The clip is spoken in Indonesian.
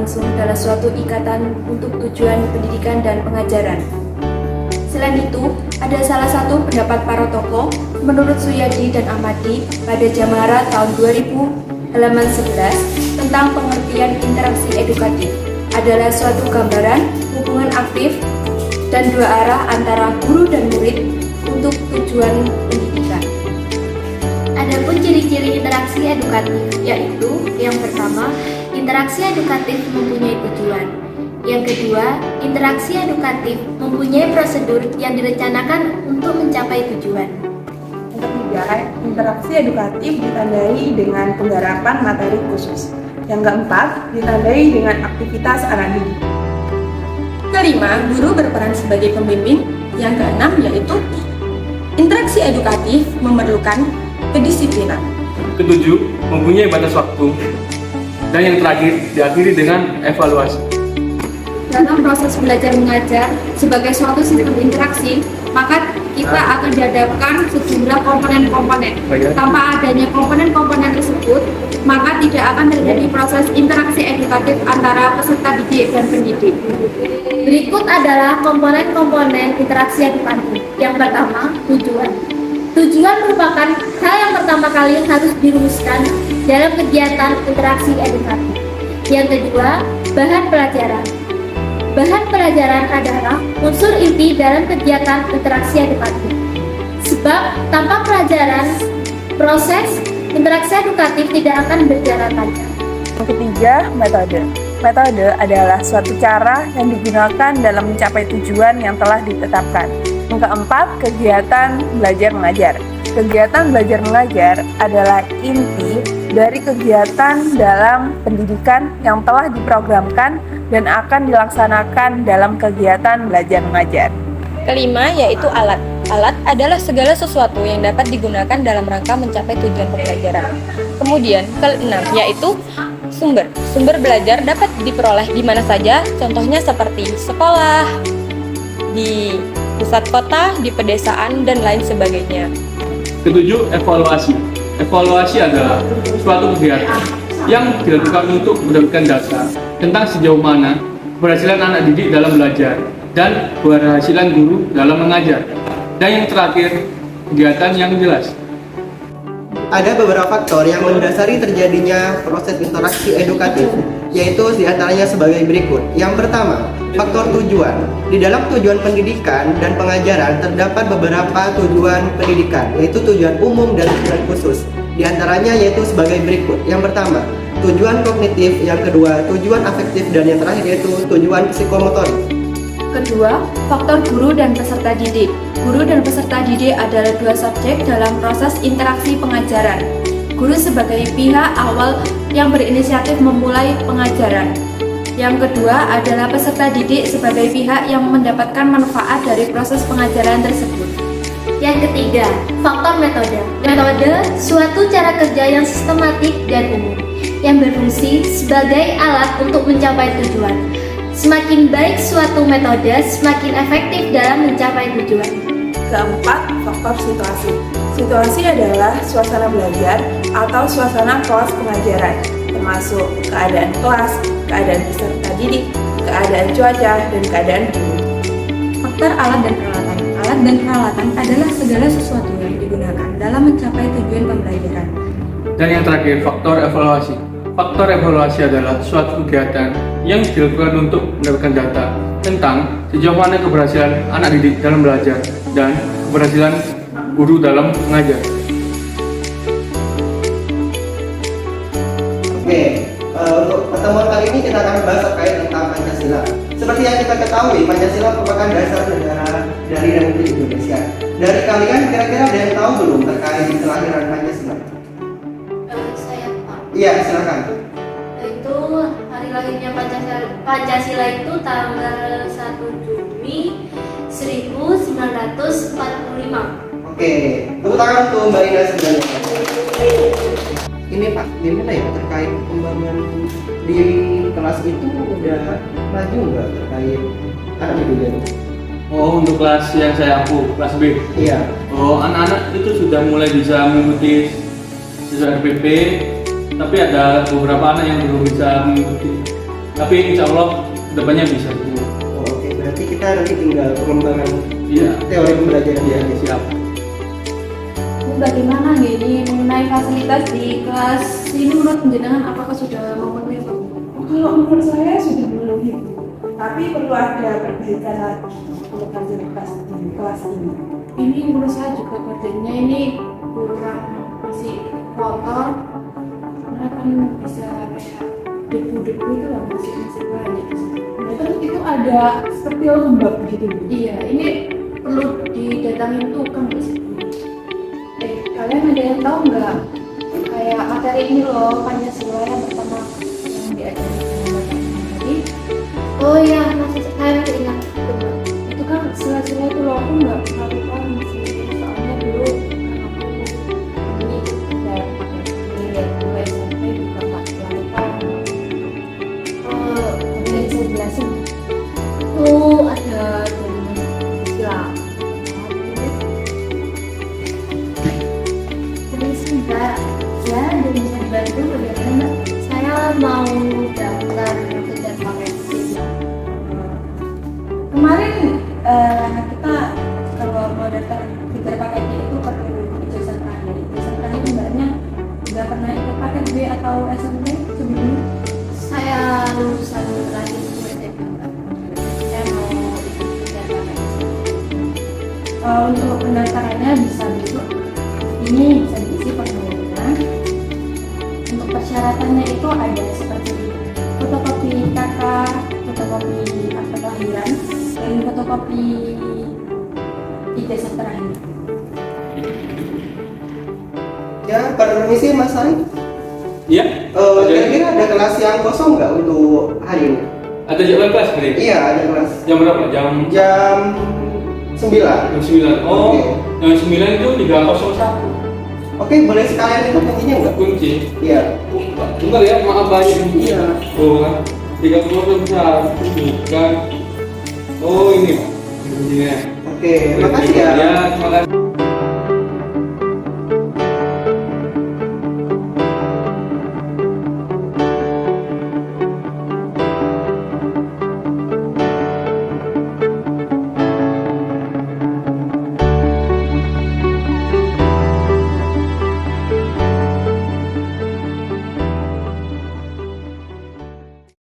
langsung dalam suatu ikatan untuk tujuan pendidikan dan pengajaran. Selain itu, ada salah satu pendapat para tokoh menurut Suyadi dan Ahmadi pada Jamara tahun 2000 halaman 11 tentang pengertian interaksi edukatif adalah suatu gambaran hubungan aktif dan dua arah antara guru dan murid untuk tujuan pendidikan. Adapun ciri-ciri interaksi edukatif yaitu yang pertama, interaksi edukatif mempunyai tujuan. Yang kedua, interaksi edukatif mempunyai prosedur yang direncanakan untuk mencapai tujuan. Yang ketiga, interaksi edukatif ditandai dengan penggarapan materi khusus. Yang keempat, ditandai dengan aktivitas anak didik. Kelima, guru berperan sebagai pembimbing. Yang keenam yaitu interaksi edukatif memerlukan kedisiplinan. Ketujuh, mempunyai batas waktu. Dan yang terakhir, diakhiri dengan evaluasi. Dalam proses belajar mengajar sebagai suatu sistem interaksi, maka kita akan dihadapkan sejumlah komponen-komponen. Tanpa adanya komponen-komponen tersebut, maka tidak akan terjadi proses interaksi edukatif antara peserta didik dan pendidik. Berikut adalah komponen-komponen interaksi edukatif. Yang pertama, tujuan. Tujuan merupakan hal yang pertama kali harus dirumuskan dalam kegiatan interaksi edukatif. Yang kedua, bahan pelajaran. Bahan pelajaran adalah unsur inti dalam kegiatan interaksi edukatif. Sebab tanpa pelajaran, proses interaksi edukatif tidak akan berjalan lancar. Yang ketiga, metode. Metode adalah suatu cara yang digunakan dalam mencapai tujuan yang telah ditetapkan. Yang keempat, kegiatan belajar mengajar. Kegiatan belajar mengajar adalah inti dari kegiatan dalam pendidikan yang telah diprogramkan dan akan dilaksanakan dalam kegiatan belajar mengajar. Kelima yaitu alat. Alat adalah segala sesuatu yang dapat digunakan dalam rangka mencapai tujuan pembelajaran. Kemudian keenam yaitu sumber. Sumber belajar dapat diperoleh di mana saja, contohnya seperti sekolah, di pusat kota, di pedesaan, dan lain sebagainya. Ketujuh, evaluasi. Evaluasi adalah suatu kegiatan yang dilakukan untuk mendapatkan data tentang sejauh mana keberhasilan anak didik dalam belajar dan keberhasilan guru dalam mengajar. Dan yang terakhir, kegiatan yang jelas. Ada beberapa faktor yang mendasari terjadinya proses interaksi edukatif, yaitu diantaranya sebagai berikut. Yang pertama, faktor tujuan. Di dalam tujuan pendidikan dan pengajaran terdapat beberapa tujuan pendidikan, yaitu tujuan umum dan tujuan khusus. Di antaranya yaitu sebagai berikut. Yang pertama, tujuan kognitif. Yang kedua, tujuan afektif. Dan yang terakhir yaitu tujuan psikomotorik. Kedua, faktor guru dan peserta didik. Guru dan peserta didik adalah dua subjek dalam proses interaksi pengajaran. Guru sebagai pihak awal yang berinisiatif memulai pengajaran. Yang kedua adalah peserta didik sebagai pihak yang mendapatkan manfaat dari proses pengajaran tersebut. Yang ketiga, faktor metode. Metode suatu cara kerja yang sistematik dan umum, yang berfungsi sebagai alat untuk mencapai tujuan. Semakin baik suatu metode, semakin efektif dalam mencapai tujuan. Keempat, faktor situasi. Situasi adalah suasana belajar atau suasana kelas pengajaran, termasuk keadaan kelas, keadaan peserta didik, keadaan cuaca, dan keadaan guru. Faktor alat dan peralatan. Alat dan peralatan adalah segala sesuatu yang digunakan dalam mencapai tujuan pembelajaran. Dan yang terakhir, faktor evaluasi. Faktor evaluasi adalah suatu kegiatan yang dilakukan untuk mendapatkan data tentang sejauh mana keberhasilan anak didik dalam belajar dan keberhasilan guru dalam mengajar. Oke, untuk pertemuan kali ini kita akan membahas terkait tentang Pancasila. Seperti yang kita ketahui, Pancasila merupakan dasar negara dari Republik Indonesia. Dari kalian kira-kira ada yang tahu belum terkait kelahiran Pancasila? Saya Pak. Iya, silakan. Itu hari lahirnya Pancasila itu tanggal 1 Juni 1945. Oke, tepuk tangan untuk Mbak Ina sebenarnya. Ini Pak, gimana ya terkait pembangunan di kelas itu udah maju nggak terkait anak didik? Oh, untuk kelas yang saya aku, kelas B. Iya. Oh, anak-anak itu sudah mulai bisa mengikuti siswa RPP, tapi ada beberapa anak yang belum bisa mengikuti. Tapi insya Allah kedepannya bisa. Oh, oke, berarti kita nanti tinggal pengembangan Iya. teori pembelajaran dia aja. Siap. Ini bagaimana nih ini mengenai fasilitas di kelas ini menurut penjenengan apakah sudah memenuhi Pak? Kalau menurut saya sudah memenuhi, tapi perlu ada perbaikan lagi untuk fasilitas di kelas ini. Ini menurut saya juga kerjanya ini kurang masih kotor karena kan bisa kayak debu-debu itu lah masih banyak. Nah, terus itu ada seperti lembab gitu. Iya, ini perlu didatangin tukang nggak sih? Kalian ada yang tahu nggak kayak materi ini loh Pancasila yang pertama yang diajarin sama Bapak tadi? Oh iya, saya masih ingat. Itu kan sila-sila itu loh, aku nggak terlalu paham sih soalnya dulu kan aku ini udah pakai lihat dulu SMP juga nggak terlalu paham. Mungkin saya jelasin. Itu ada jaminan istilah. Jadi sebentar, ya dan bisa dibantu bagaimana? Saya mau daftar kejar paket sih. Kemarin kita kalau mau daftar kejar paketnya itu perlu ijazah terakhir. Ijazah terakhir sebenarnya udah pernah ikut paket B atau SMP sebelumnya? Saya lulusan terakhir itu SMP. Saya mau ikut kejar paket. Untuk pendaftarannya bisa besok. Ini bisa diisi formulirnya. Untuk persyaratannya itu ada seperti fotokopi KK, fotokopi akta kelahiran, dan fotokopi ijazah terakhir. Ya, permisi Mas Ari. Iya. Kira-kira ada kelas yang kosong nggak untuk hari ini? Ada jadwal kelas hari ini? Iya, ada kelas. Jam berapa? Jam Jam 9. jam 9. Oh, Oke. jam 9 itu 301. Oke, boleh sekalian itu kuncinya nggak? Kunci. Iya. Bentar ya, maaf banyak. Iya. Oh, kan. 31 bukan. Oh, ini Pak. Kuncinya. Oke, makasih ya. Ya, terima kasih.